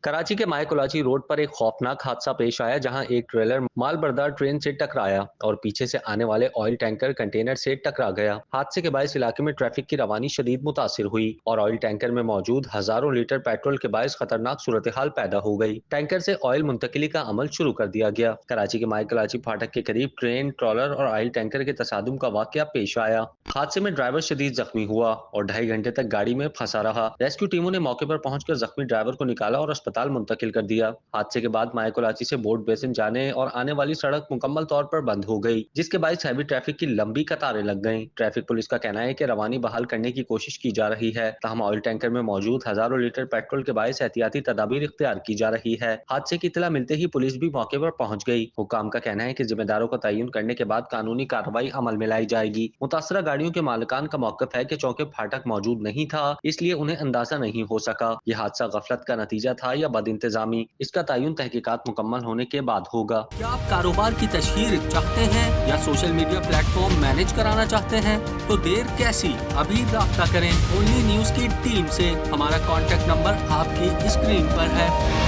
कराची के my कोलाची road पर एक खौफनाक हादसा पेश आया जहां एक ट्रेलर माल बर्दार ट्रेन से टकराया और पीछे से आने वाले ऑयल टैंकर कंटेनर से टकरा गया। हादसे के बायस इलाके में ट्रैफिक की रवानी शदीद मुतासिर हुई और ऑयल टैंकर में मौजूद हजारों लीटर पेट्रोल के बायस खतरनाक सूरत हाल पैदा हो गई। टैंकर से ऑयल मुंतकिली का अमल शुरू कर दिया गया। कराची के माय कोलाची फाटक के करीब ट्रेन, ट्रॉलर और ऑयल टैंकर के तसादुम का वाकया पेश आया। हादसे में ड्राइवर शदीद जख्मी हुआ और 2.5 घंटे तक गाड़ी में फंसा रहा। रेस्क्यू टीमों ने मौके पर पहुंचकर जख्मी ड्राइवर को निकाला और अस्पताल मुंतकिल कर दिया। हादसे के बाद माय कोलाची से बोट बेसिन जाने और आने वाली सड़क मुकम्मल तौर पर बंद हो गई, जिसके बायस हैवी ट्रैफिक की लंबी कतारें लग गईं। ट्रैफिक पुलिस का कहना है कि रवानी बहाल करने की कोशिश की जा रही है, ताहम ऑयल टैंकर में मौजूद हजारों लीटर पेट्रोल के बायस एहतियाती तदाबीर इख्तियार की जा रही है। हादसे की इत्तला मिलते ही पुलिस भी मौके पर पहुंच गई। हुकाम का कहना है कि जिम्मेदारों का तयन करने के बाद कानूनी कार्रवाई अमल में लाई जाएगी। मुतासरा गाड़ियों के मालिकान का मौकफ है कि चौके फाटक मौजूद नहीं था, इसलिए उन्हें अंदाजा नहीं हो सका ये हादसा गफलत का नतीजा था या बदइंतजामी। इसका तयन तहकीकात मुकम्मल होने के बाद होगा। क्या आप कारोबार की तशहीर चाहते हैं या सोशल मीडिया प्लेटफॉर्म मैनेज कराना चाहते हैं? तो देर कैसी, अभी राब्ता करें ओनली न्यूज की टीम से। हमारा कॉन्टेक्ट नंबर आपकी स्क्रीन पर है।